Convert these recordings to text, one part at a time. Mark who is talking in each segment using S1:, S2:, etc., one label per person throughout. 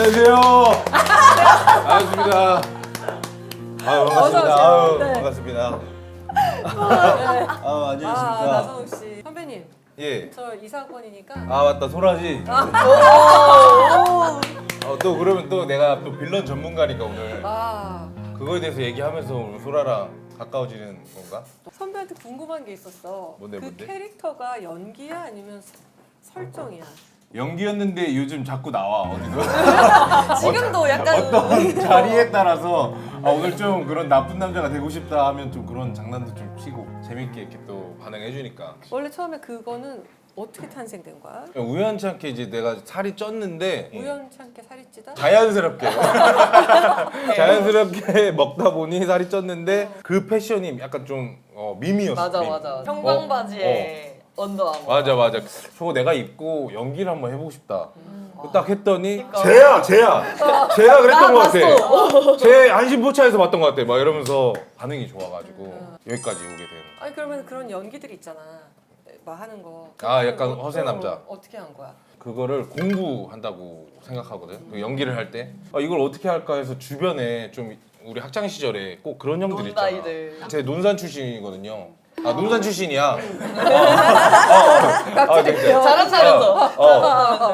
S1: 안녕하세요. 반갑습니다. 반갑습니다.
S2: 네.
S1: 반갑습니다. 안녕하십니까.
S2: 나성욱 씨. 선배님,
S1: 예.
S2: 저 이사건이니까.
S1: 맞다, 소라지. 또 그러면 또 내가 또 빌런 전문가니까 오늘 그거에 대해서 얘기하면서 오늘 소라랑 가까워지는 건가?
S2: 선배한테 궁금한 게 있었어.
S1: 뭔데?
S2: 그 캐릭터가 연기야 아니면 설정이야?
S1: 연기였는데 요즘 자꾸 나와 어디서.
S3: 지금도 약간
S1: 어떤 자리에 따라서 오늘 좀 그런 나쁜 남자가 되고 싶다 하면 좀 그런 장난도 좀 치고 재밌게 이렇게 또 반응해 주니까.
S2: 원래 처음에 그거는 어떻게 탄생된 거야?
S1: 우연치 않게 이제 내가 살이 쪘는데
S2: 우연치 않게 살이 찌다?
S1: 자연스럽게 자연스럽게 먹다 보니 살이 쪘는데 그 패션이 약간 좀 밈이었어.
S3: 맞아
S1: 밈.
S3: 맞아 형광바지에 언더아머.
S1: 맞아. 저거 내가 입고 연기를 한번 해보고 싶다. 딱 했더니
S3: 그러니까.
S1: 쟤야 그랬던 것 같아.
S3: 봤어.
S1: 쟤 안심포차에서 봤던 것 같아. 막 이러면서 반응이 좋아가지고 여기까지 오게 된.
S2: 아니 그러면 그런 연기들 있잖아. 막 하는 거.
S1: 약간 허세 남자.
S2: 어떻게 한 거야?
S1: 그거를 공부한다고 생각하거든. 그 연기를 할 때 이걸 어떻게 할까 해서 주변에 좀 우리 학창 시절에 꼭 그런 형들 있잖아.
S3: 논다이들.
S1: 제 논산 출신이거든요. 논산 출신이야.
S3: 잘한다면서.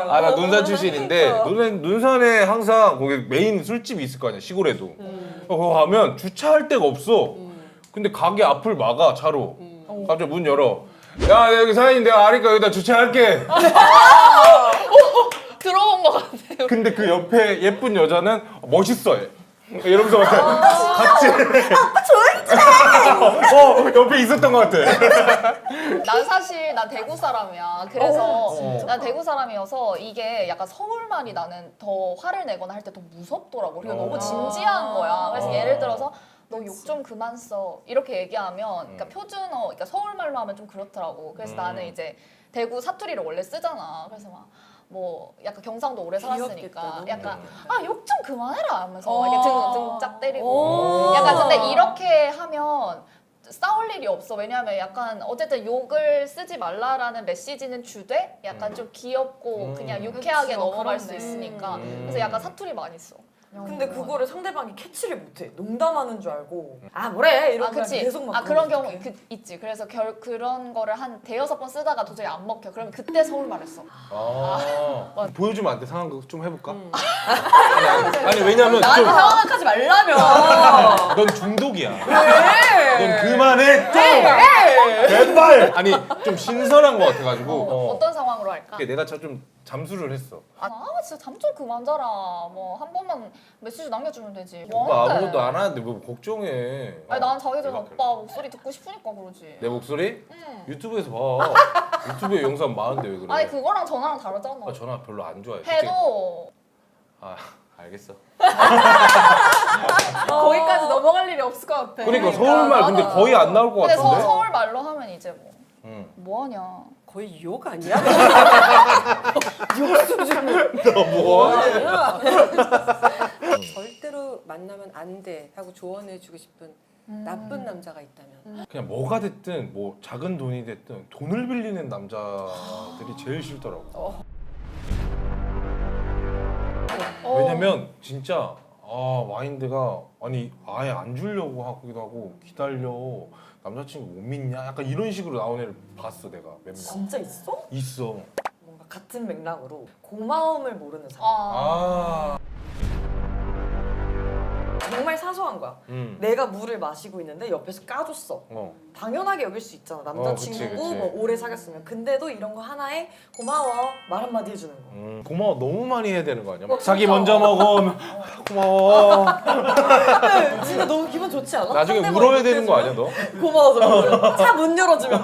S1: 나 논산 출신인데 논산에 항상 거기 메인 술집이 있을 거 아니야, 시골에도. 거기 가면 주차할 데가 없어. 근데 가게 앞을 막아 차로. 갑자기 문 열어. 야, 여기 사장님 내가 아니까 여기다 주차할게.
S3: 들어본 것 같아요.
S1: 근데 그 옆에 예쁜 여자는 멋있어 해. 이러면서 같이 옆에 있었던 것 같아.
S4: 난 사실 난 대구 사람이야. 그래서 난 대구 사람이어서 이게 약간 서울말이 나는 더 화를 내거나 할 때 더 무섭더라고. 그리고 너무 진지한 거야. 그래서 예를 들어서 너 욕 좀 그만 써 이렇게 얘기하면 그러니까 표준어, 그러니까 서울말로 하면 좀 그렇더라고. 그래서 나는 이제 대구 사투리를 원래 쓰잖아. 그래서 막 뭐 약간 경상도 오래 살았으니까
S2: 귀엽겠다,
S4: 약간 욕 좀 그만해라 하면서 막 이렇게 등짝 때리고 약간 근데 이렇게 하면 싸울 일이 없어. 왜냐하면 약간 어쨌든 욕을 쓰지 말라라는 메시지는 주되 약간 좀 귀엽고 그냥 유쾌하게
S3: 그치,
S4: 넘어갈
S3: 그렇네.
S4: 수 있으니까 그래서 약간 사투리 많이 써.
S3: 근데 그거를 상대방이 캐치를 못해. 농담하는 줄 알고 뭐래 이러고
S4: 그치.
S3: 계속 막
S4: 그런
S3: 그러고
S4: 경우
S3: 있을게.
S4: 있지. 그래서 그런 거를 한 대여섯 번 쓰다가 도저히 안 먹혀. 그러면 그때 서울말 했어.
S1: 보여주면 안 돼? 상황극 좀 해볼까? 아니 왜냐면
S3: 나한테
S1: 좀
S3: 상황하지 말라며.
S1: 넌 중독이야. 넌 그만해 좀. 제발. 아니 좀 신선한 것 같아가지고.
S4: 어떤 상황으로 할까?
S1: 내가 좀 잠수를 했어.
S4: 진짜 잠 좀 그만 자라. 뭐 한 번만 메시지 남겨주면 되지.
S1: 오빠
S4: 뭐하는데?
S1: 아무것도 안 하는데 뭐 걱정해.
S4: 아니 난 자기 전에
S1: 대박이야.
S4: 오빠 목소리 듣고 싶으니까 그러지.
S1: 내 목소리?
S4: 응.
S1: 유튜브에서 봐. 유튜브에 영상 많은데 왜 그래?
S4: 아니 그거랑 전화랑 다르잖아.
S1: 전화 별로 안 좋아해.
S4: 해도
S1: 알겠어.
S3: 거기까지 넘어갈 일이 없을 것 같아.
S1: 그러니까 서울말 근데 거의 안 나올 것
S4: 근데
S1: 같은데?
S4: 서울말로 하면 이제 뭐
S1: 응.
S4: 뭐하냐.
S2: 거의 욕 아니야?
S1: 너 뭐하냐?
S2: 절대로 만나면 안 돼 하고 조언해주고 싶은 나쁜 남자가 있다면?
S1: 그냥 뭐가 됐든 뭐 작은 돈이 됐든 돈을 빌리는 남자들이 제일 싫더라고. 왜냐면 진짜 마인드가 아예 안 주려고 하기도 하고 기다려. 남자친구 못 믿냐? 약간 이런 식으로 나온 애를 봤어 내가 몇 명.
S3: 진짜 있어?
S1: 있어.
S3: 뭔가 같은 맥락으로 고마움을 모르는 사람. 정말 사소한 거야. 내가 물을 마시고 있는데 옆에서 까줬어. 당연하게 여길 수 있잖아. 남자친구고
S1: 그치.
S3: 뭐 오래 사귀었으면. 근데도 이런 거 하나에 고마워 말 한마디 해주는 거.
S1: 고마워 너무 많이 해야 되는 거 아니야?
S3: 진짜.
S1: 자기 먼저 먹어. 고마워.
S3: 진짜 너무 기분 좋지 않아?
S1: 나중에
S3: 상대방이
S1: 울어야 되는 거 아니야 너?
S3: 고마워서 차 문 열어주면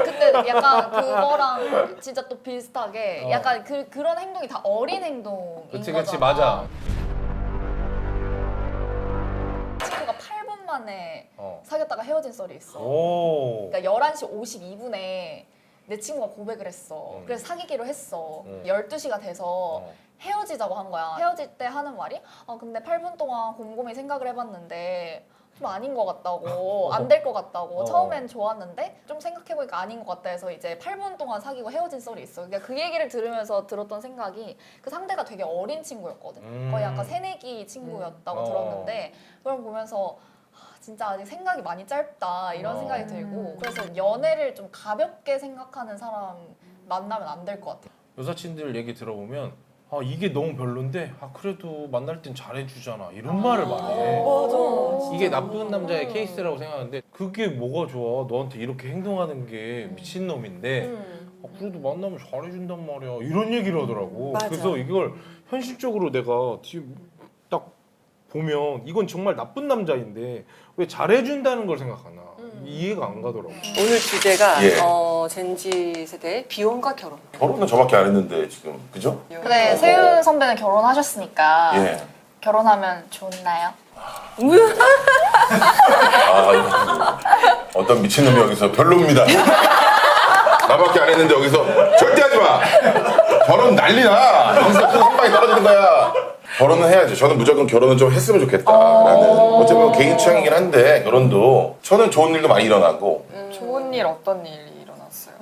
S4: 근데 약간 그거랑 진짜 또 비슷하게 약간 그런 행동이 다 어린 행동인
S1: 그치
S4: 거잖아.
S1: 맞아.
S4: 친구가 8분 만에
S1: 어.
S4: 사귀었다가 헤어진 썰이 있어.
S1: 오.
S4: 그러니까 11시 52분에 내 친구가 고백을 했어. 그래서 사귀기로 했어. 12시가 돼서 헤어지자고 한 거야. 헤어질 때 하는 말이 근데 8분 동안 곰곰이 생각을 해봤는데 좀 아닌 것 같다고 안 될 것 같다고 처음엔 좋았는데 좀 생각해보니까 아닌 것 같다 해서 이제 8분 동안 사귀고 헤어진 썰이 있어. 그러니까 그 얘기를 들으면서 들었던 생각이 그 상대가 되게 어린 친구였거든. 거의 약간 새내기 친구였다고 들었는데 그걸 보면서 진짜 아직 생각이 많이 짧다 이런 생각이 들고 그래서 연애를 좀 가볍게 생각하는 사람 만나면 안 될 것 같아요.
S1: 여사친들 얘기 들어보면 아 이게 너무 별론데 아 그래도 만날 땐 잘해주잖아 이런 말을 많이 해.
S3: 맞아.
S1: 이게 나쁜 남자의 케이스라고 생각하는데 그게 뭐가 좋아? 너한테 이렇게 행동하는 게 미친놈인데 아, 그래도 만나면 잘해준단 말이야 이런 얘기를 하더라고.
S2: 맞아.
S1: 그래서 이걸 현실적으로 내가 지금 딱 보면 이건 정말 나쁜 남자인데 왜 잘해준다는 걸 생각하나 이해가 안 가더라고.
S2: 오늘 주제가
S5: 예.
S2: 젠지 세대의 비혼과 결혼.
S5: 결혼은 저밖에 안 했는데 지금 그죠?
S4: 근데 세윤 선배는 결혼하셨으니까
S5: 예.
S4: 결혼하면 좋나요?
S5: 아 이거 어떤 미친놈이 여기서 별로입니다. 나밖에 안 했는데 여기서 절대 하지 마. 결혼 난리나. 여기서 큰 한 방에 떨어지는 거야. 결혼은 해야죠. 저는 무조건 결혼은 좀 했으면 좋겠다라는. 어쩌면 개인 취향이긴 한데 결혼도 저는 좋은 일도 많이 일어나고.
S3: 좋은 일 어떤 일이 일어났어요?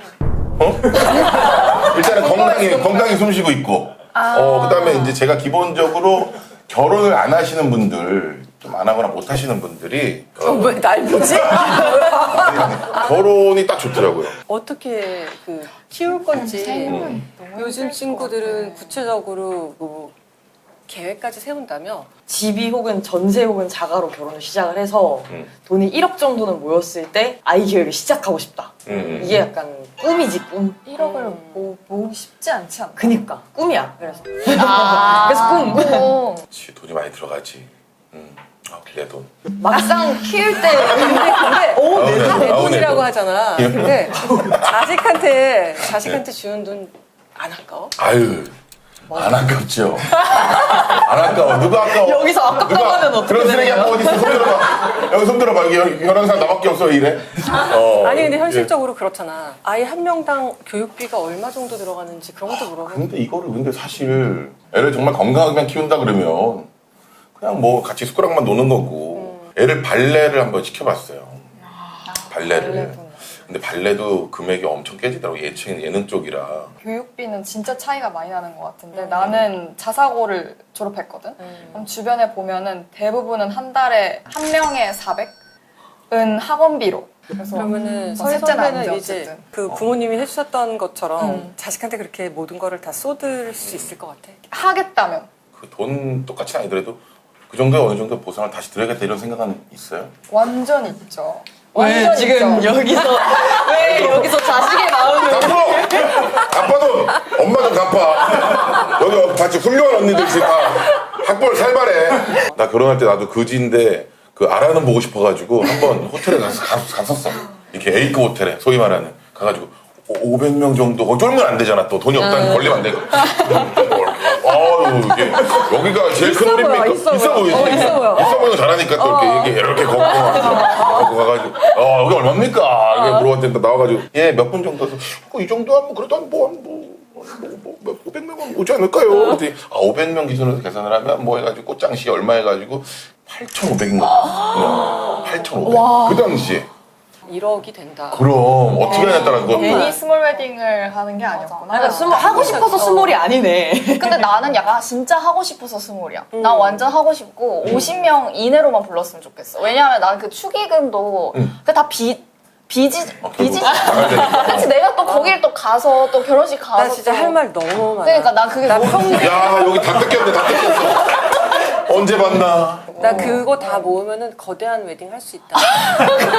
S5: 일단은 건강히 숨쉬고 있고. 그다음에 이제 제가 기본적으로 결혼을 안 하시는 분들, 좀 안 하거나 못 하시는 분들이
S2: 왜 날 보지?
S5: 결혼이 딱 좋더라고요.
S2: 어떻게 키울 건지 요즘 친구들은 구체적으로 뭐 계획까지 세운다며
S3: 집이 혹은 전세 혹은 자가로 결혼을 시작을 해서 돈이 1억 정도는 모였을 때 아이 계획을 시작하고 싶다. 이게 약간 꿈이지 꿈.
S6: 1억을 모으기 쉽지 않지 않나?
S3: 그니까 꿈이야. 그래서
S4: 아,
S3: 그래서 꿈.
S5: 그치, 돈이 많이 들어가지. 내 돈.
S3: 막상 키울 때
S2: 근데 다 내
S5: 아우,
S2: 돈이라고
S5: 내 돈.
S2: 하잖아. 근데 자식한테 주는 돈 안 아까워?
S5: 아유, 안 아깝죠. 안 아까워. 누가 아까워?
S3: 여기서 아깝다고 하면 어떻게
S5: 그런 쓰레기
S3: 되나요?
S5: 아까 어디 있어? 손 들어봐. 여기 손 들어봐. 여기 결혼한 사람 나밖에 없어 이래.
S2: 아니 근데 현실적으로 그렇잖아. 아이 한 명당 교육비가 얼마 정도 들어가는지 그런 것도 물어보고.
S5: 근데 이거를 근데 사실 애를 정말 건강하게만 키운다 그러면 그냥 뭐 같이 숟가락만 노는 거고 애를 발레를 한번 시켜봤어요. 발레를. 근데 발레도 금액이 엄청 깨지더라고. 예능 쪽이라.
S6: 교육비는 진짜 차이가 많이 나는 것 같은데 나는 자사고를 졸업했거든. 그럼 주변에 보면은 대부분은 한 달에 한 명에 400은 학원비로. 그래서
S2: 그러면은
S6: 뭐
S2: 서희
S6: 셋째는
S2: 선배는
S6: 아니죠,
S2: 이제
S6: 어쨌든.
S2: 그 부모님이 해주셨던 것처럼 자식한테 그렇게 모든 거를 다 쏟을 수 있을 것 같아.
S6: 하겠다면
S5: 그 돈 똑같이 아니더라도 그 정도에 어느 정도 보상을 다시 드려야겠다 이런 생각은 있어요?
S6: 완전 있죠.
S3: 왜
S6: 완전
S3: 지금
S6: 있죠.
S3: 여기서 자식의 마음을
S5: 갚아! 갚아도 엄마 좀 갚아. 여기 같이 훌륭한 언니들 지금 다 학벌 살벌해. 나 결혼할 때 나도 그지인데 그 아라는 보고 싶어가지고 한번 호텔에 갔었어. 이렇게 A급 호텔에 소위 말하는 가가지고 500명 정도 쫄면 안 되잖아. 또 돈이 없다는 걸리면 안 되고. 아유 이게 여기가 제일 큰 홀입니까? 있어 보이지. 있어 보이고 잘하니까 또 이렇게 걷고 가가지고 여기 얼마입니까? 이렇게 물어봤더니 나와가지고 몇 분 정도 해서 이 정도 하면 그래도 한 500명은 오지 않을까요? 그랬더니 500명 기준으로 계산을 하면 뭐 해가지고 꽃장시 얼마 해가지고 8,500인가? 8,500. 그 당시에.
S2: 1억이 된다.
S5: 그럼 어떻게 하냐에 따라 그것도.
S6: 괜히 스몰 웨딩을 하는 게 아니었구나.
S3: 그러니까 하고 싶어서 스몰이 아니네.
S4: 근데 나는 약간 진짜 하고 싶어서 스몰이야. 나 완전 하고 싶고 50명 이내로만 불렀으면 좋겠어. 왜냐면 나는 그 축의금도 다 빚이지. 그치 내가 또 거길 또 가서 또 결혼식 가서
S2: 나 진짜
S4: 또-
S2: 할 말 너무 많아.
S4: 그러니까 난 그게
S2: 나
S4: 너무
S2: 평생
S5: 야 여기 다 뜯겼네 다 뜯겼어. 언제 봤나?
S2: 나 그거 다 모으면은 거대한 웨딩 할 수 있다.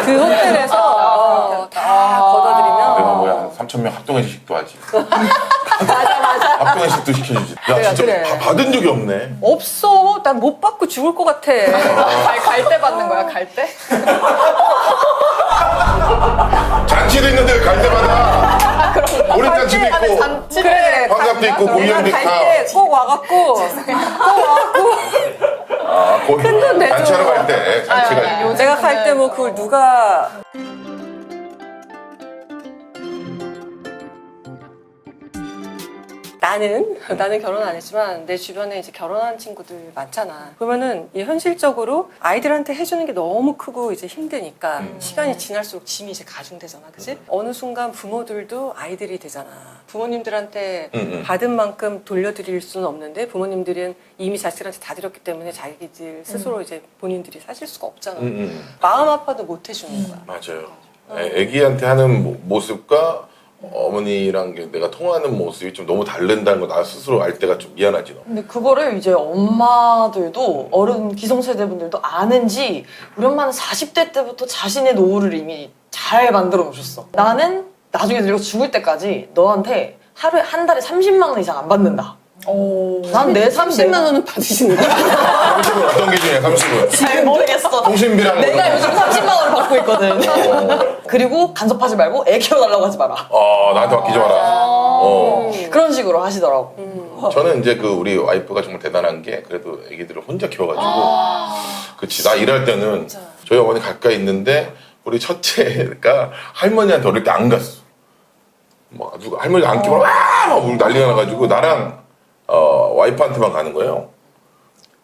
S2: 그 호텔에서 다 걷어들이면
S5: 내가 뭐야 3,000명 합동회식도 하지. 맞아. 합동회식도 시켜주지. 야 진짜
S2: 그래.
S5: 받은 적이 없네.
S2: 없어. 난 못 받고 죽을 것 같아.
S6: 갈 때 받는 거야, 갈 때?
S5: 잔치도 있는데 왜 갈 때마다 우리 잔치도 있고
S2: 그래.
S5: 환갑도 있고 공연도
S2: 내가
S5: 있고.
S2: 갈 때 꼭 와갖고
S5: 큰돈
S2: 내줘.
S5: 잔치하러 갈 때 잔치가
S2: 내가 갈 때 뭐 그걸 누가 나는 결혼 안 했지만 내 주변에 이제 결혼한 친구들 많잖아. 그러면은 이 현실적으로 아이들한테 해주는 게 너무 크고 이제 힘드니까 시간이 지날수록 짐이 이제 가중되잖아, 그치? 어느 순간 부모들도 아이들이 되잖아. 부모님들한테 받은 만큼 돌려드릴 수는 없는데 부모님들은 이미 자식들한테 다 드렸기 때문에 자기들 스스로 이제 본인들이 사실 수가 없잖아. 마음 아파도 못 해주는 거야.
S5: 맞아요. 애기한테 하는 모습과 어머니랑 내가 통화하는 모습이 좀 너무 다른다는 거 나 스스로 알 때가 좀 미안하지. 너.
S3: 근데 그거를 이제 엄마들도 어른 기성세대분들도 아는지 우리 엄마는 40대 때부터 자신의 노후를 이미 잘 만들어 놓으셨어. 나는 나중에 늙어 죽을 때까지 너한테 하루에 한 달에 30만 원 이상 안 받는다. 난 내
S2: 30만 원은 받으시는 거야?
S5: 30은 어떤 기준이야? 30은?
S3: 잘 모르겠어.
S5: 통신비랑
S3: 내가 요즘 30만 원을 받고 있거든. 그리고 간섭하지 말고 애 키워달라고 하지 마라.
S5: 나한테 맡기지 마라.
S3: 그런 식으로 하시더라고.
S5: 저는 이제 그 우리 와이프가 정말 대단한 게 그래도 애기들을 혼자 키워가지고 그치 나 일할 때는 저희 어머니 가까이 있는데 우리 첫째가 할머니한테 어릴 때 안 갔어. 뭐 아주 할머니가 안 키우면 막 난리가 나가지고 나랑 와이프한테만 가는 거예요.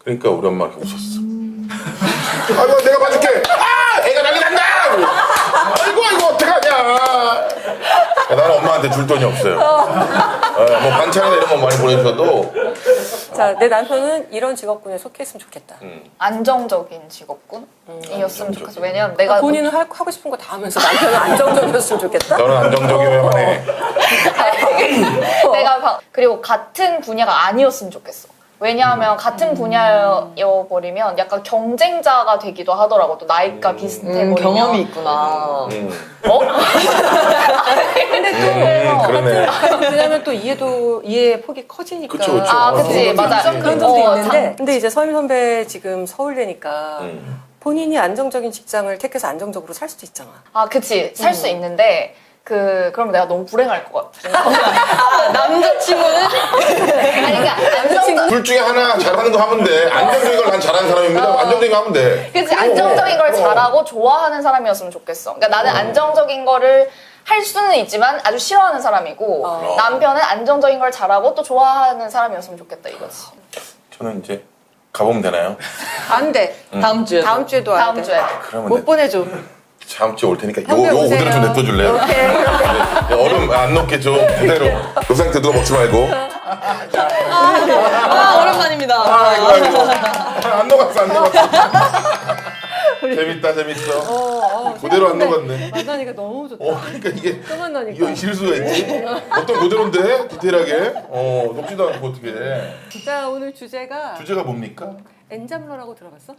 S5: 그러니까 우리 엄마가 웃었어. 아이고 내가 봐줄게. 애가 난리 난다. 아이고 어떡하냐. 나는 엄마한테 줄 돈이 없어요. 뭐 반찬이나 이런 거 많이 보내줘도
S2: 자, 내 남편은 이런 직업군에 속해 있으면 좋겠다.
S4: 안정적인 직업군이었으면 좋겠어. 왜냐면 내가
S2: 본인은 하고 싶은 거 다 하면서 남편은 안정적이었으면 좋겠다.
S5: 너는 안정적이어야만 해.
S4: 그리고 같은 분야가 아니었으면 좋겠어. 왜냐하면 같은 분야여버리면 약간 경쟁자가 되기도 하더라고. 또 나이가 비슷해버리면.
S3: 경험이 있구나.
S2: 근데 또
S5: 그러네.
S2: 왜냐면 또 이해의 폭이 커지니까.
S5: 그쵸.
S4: 그치, 맞아.
S2: 그런 점도 있는데. 근데 이제 서민 선배 지금 서울대니까 본인이 안정적인 직장을 택해서 안정적으로 살 수도 있잖아.
S4: 그치. 살 수 있는데. 그러면 내가 너무 불행할 것 같아.
S3: 남자친구는?
S4: 아니, 그러니까
S5: 둘 중에 하나 잘하는 거 하면 돼. 안정적인 걸 난 잘하는 사람입니다. 안정적인 거 하면 돼.
S4: 그치. 안정적인 걸 잘하고 좋아하는 사람이었으면 좋겠어. 그러니까 나는 안정적인 거를 할 수는 있지만 아주 싫어하는 사람이고 남편은 안정적인 걸 잘하고 또 좋아하는 사람이었으면 좋겠다 이거지.
S5: 저는 이제 가보면 되나요?
S2: 안 돼.
S3: 다음 주에.
S2: 다음 주에도 안
S4: 다음
S2: 돼.
S4: 주에.
S5: 그러면
S2: 못 보내줘.
S5: 다음 주에 올 테니까
S2: 형님
S5: 요
S2: 오세요.
S5: 오드를 좀 냅둬줄래요? 얼음 안 넣게 좀 그대로 그 상태 누가 먹지 말고.
S3: 오랜만입니다.
S5: 아이고. 안 녹았어. 재밌어. 그대로 안 녹았네.
S2: 만나니까 너무 좋다.
S5: 그러니까 이게
S2: 또 만나니까.
S5: 이거 실 수가 있지? 어떤 그대로인데 디테일하게 녹지도 않고 어떻게
S2: 자, 오늘 주제가
S5: 주제가 뭡니까?
S2: 엔잡러라고 들어봤어?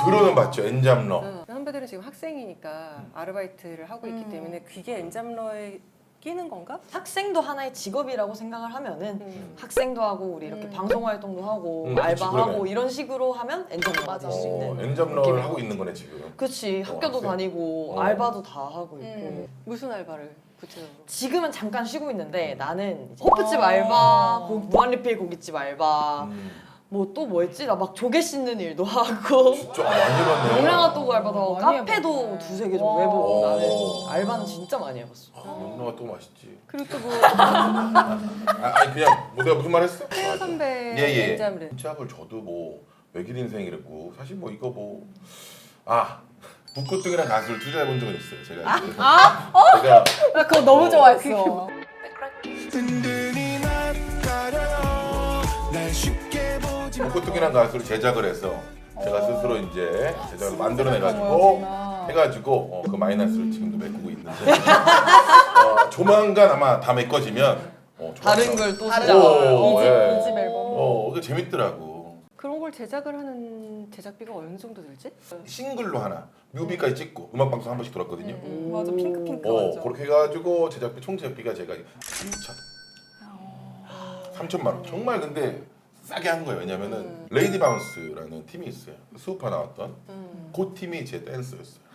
S5: 들어는 봤죠. 엔잡러.
S2: 선배들은 지금 학생이니까 아르바이트를 하고 있기 때문에 그게 엔잡러에 끼는 건가?
S3: 학생도 하나의 직업이라고 생각을 하면은 학생도 하고 우리 이렇게 방송 활동도 하고
S5: 그치,
S3: 알바하고
S5: 그러네.
S3: 이런 식으로 하면 엔잡러가 될 수 있는.
S5: 엔잡러를 하고 있는 거네 지금.
S3: 그치, 학교도
S5: 학생.
S3: 다니고 알바도 다 하고 있고.
S2: 무슨 알바를 구체적으로?
S3: 지금은 잠깐 쉬고 있는데 나는 이제 호프집 알바, 무한리필 고깃집 알바, 뭐 또 뭐 했지? 나 막 조개 씻는 일도 하고
S5: 좀 많이 해봤네.
S3: 영양아 또 알바도 하고
S6: 많이
S3: 카페도 두세 개 정도 해보고
S5: 와.
S3: 나는 알바는 진짜 많이 해봤어.
S5: 영양아 또 맛있지.
S2: 그리고 또 뭐
S5: 아니 그냥 뭐 내가 무슨 말 했어?
S2: 태연 선배
S5: 예.
S2: 엔잡러.
S5: 짝을 저도 뭐 외길 인생이라고 사실 뭐 이거 뭐 북구등이랑 가수를 투자해 본 적은 있어요. 제가 제가
S6: 나 그거 너무 좋아했어.
S5: 북구등이랑 가수를 제작을 해서 제가 스스로 이제 제작을 만들어내가지고 해가지고 그 마이너스를 지금도 메꾸고 있는데 조만간 아마 다 메꿔지면
S3: 다른 걸 또
S4: 다른
S3: 시작.
S4: 거.
S5: 예.
S6: 이집 앨범.
S5: 이게 재밌더라고.
S2: 그런 걸 제작을 하는 제작비가 어느 정도 들지?
S5: 싱글로 하나 뮤비까지 찍고 음악 방송 한 번씩 돌았거든요.
S6: 맞아, 핑크핑크 맞아.
S5: 그렇게 해가지고 제작비 총 제작비가 제가 3천만 원. 정말 근데 싸게 한 거예요. 왜냐면은 레이디 바운스라는 팀이 있어요. 수우파 나왔던 그 팀이 제 댄서였어요.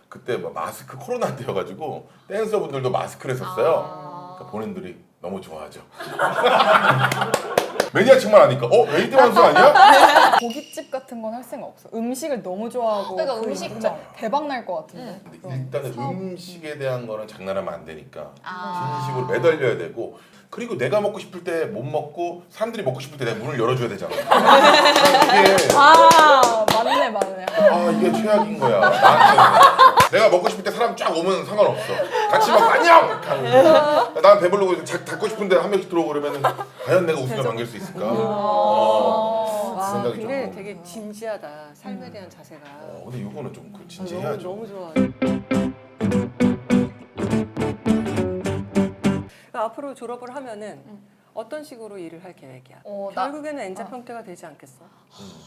S5: 그때 막 마스크 코로나 때여가지고 댄서분들도 마스크를 썼어요. 그러니까 본인들이 너무 좋아하죠. 매니아층만 아니까 웨이트 완수 아니야?
S6: 고깃집 같은 건 할 생각 없어. 음식을 너무 좋아하고
S4: 그러니까
S6: 그
S4: 음식
S6: 진짜
S4: 좀.
S6: 대박 날 것 같은데.
S5: 근데 일단은 음식에 대한 거는 장난하면 안 되니까
S4: 아.
S5: 진심으로 매달려야 되고 그리고 내가 먹고 싶을 때 못 먹고 사람들이 먹고 싶을 때 내가 문을 열어줘야 되잖아. 이게
S6: 아 맞네.
S5: 이게 최악인 거야. 나한테는. 내가 먹고 싶을 때 사람 쫙 오면 상관없어. 같이 막 안녕. 난 배부르고 닫고 싶은데 한 명씩 들어오고 그러면은 과연 내가 웃으며 반길 수 있을까? 그
S2: 와,
S5: 생각이
S2: 근데
S5: 좀.
S2: 되게 진지하다. 삶에 대한 자세가.
S5: 근데 이거는 좀
S2: 너무,
S5: 진지해야죠.
S2: 너무 좋아. 앞으로 졸업을 하면은 어떤 식으로 일을 할 계획이야?
S4: 나
S2: 결국에는 엔잡 형태가 되지 않겠어?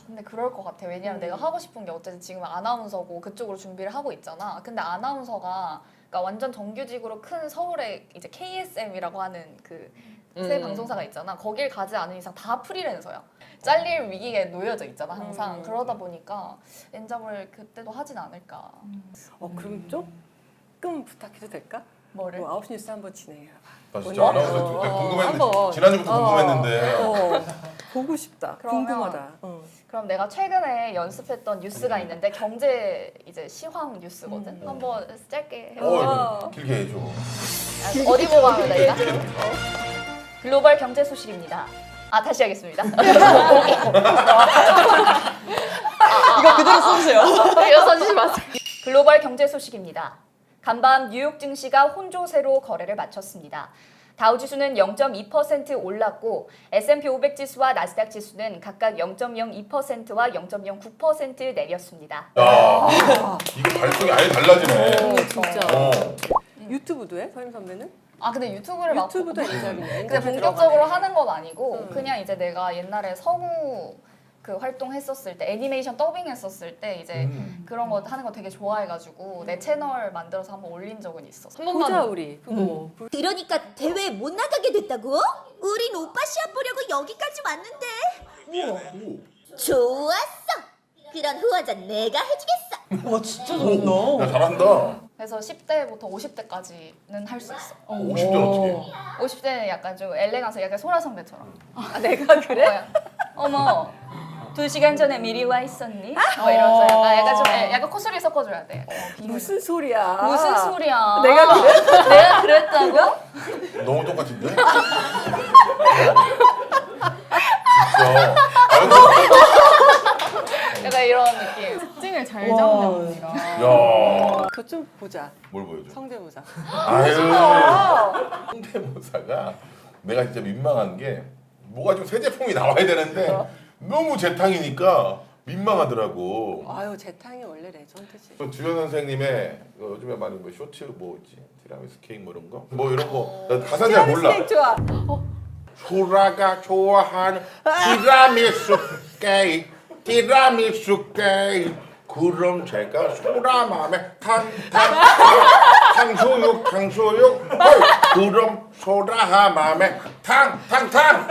S4: 근데 그럴 것 같아. 왜냐면 내가 하고 싶은 게 어쨌든 지금 아나운서고 그쪽으로 준비를 하고 있잖아. 근데 아나운서가 그러니까 완전 정규직으로 큰 서울에 이제 KSM이라고 하는 그 새 방송사가 있잖아. 거길 가지 않은 이상 다 프리랜서야. 잘릴 위기에 놓여져 있잖아 항상. 그러다 보니까 엔잡을 그때도 하진 않을까.
S2: 그럼 조금 부탁해도 될까?
S4: 뭐를?
S2: 9시 뉴스 한번 진행해봐.
S5: 나 진짜 아나운서 궁금했는데
S2: 한번.
S5: 지난주부터 궁금했는데
S2: 보고 싶다.
S4: 그러면-
S2: 궁금하다.
S4: 그럼 내가 최근에 연습했던 뉴스가 있는데 경제 이제 시황 뉴스거든. 한번 짧게 해볼게.
S5: 길게 해줘.
S4: 어디 보고 하면 되나? 글로벌 경제 소식입니다. 다시 하겠습니다.
S3: 이거 그대로 써주세요.
S4: 이거 써주지 마세요. 글로벌 경제 소식입니다. 간밤 뉴욕 증시가 혼조세로 거래를 마쳤습니다. 다우지수는 0.2% 올랐고 S&P 500 지수와 나스닥 지수는 각각 0.02%와 0.09% 내렸습니다.
S5: 야, 이거 발성이 아예 달라지네.
S2: 진짜. 유튜브도 해? 서임 선배는?
S4: 근데 유튜브를 막
S2: 유튜브도 엔잡이네.
S4: 근데 본격적으로 하는 건 아니고 그냥 이제 내가 옛날에 서구 그 활동했었을 때 애니메이션 더빙 했었을 때 이제 그런 거 하는 거 되게 좋아해가지고 내 채널 만들어서 한번 올린 적은 있었어.
S3: 한 번만.
S2: 보자 우리. 그거.
S7: 그러니까 대회에 못 나가게 됐다고? 우린 오빠 시합 보려고 여기까지 왔는데. 좋았어. 그런 후원전 내가 해주겠어.
S3: 와 진짜 잘한다.
S5: 야, 잘한다.
S4: 그래서 10대부터 50대까지는 할 수 있어.
S5: 50대는 어떻게?
S4: 50대는 약간 좀 엘레강스 약간 소라 선배처럼.
S2: 내가 그래?
S4: 어머 2시간 전에 미리 와 있었니? 이러면서 약간 좀 약간 콧소리 섞어줘야 돼.
S2: 무슨 소리야?
S4: 무슨 소리야?
S2: 내가 그래?
S4: 내가 그랬다고?
S5: 너무 똑같은데? 진짜.
S4: 약간 이런 느낌.
S6: 특징을 잘 잡네 언니가.
S5: 야,
S2: 그거 좀 보자.
S5: 뭘 보여줘?
S2: 성대모사.
S5: 아유, 성대모사가 내가 진짜 민망한 게 뭐가 좀 새 제품이 나와야 되는데 너무 재탕이니까 민망하더라고.
S2: 아유 재탕이 원래 레전드지.
S5: 주현 선생님의 요즘에 많이 뭐 쇼츠 뭐 있지? 티라미수 케이크 뭐 이런 거? 뭐 이런 거. 나 가사 잘 몰라.
S2: 스테이크 좋아.
S5: 소라가 좋아하는 티라미수 케이크, 티라미수 케이크. 그럼 제가 소라 맘에 탕수육. 그럼 소라 맘에 탕탕.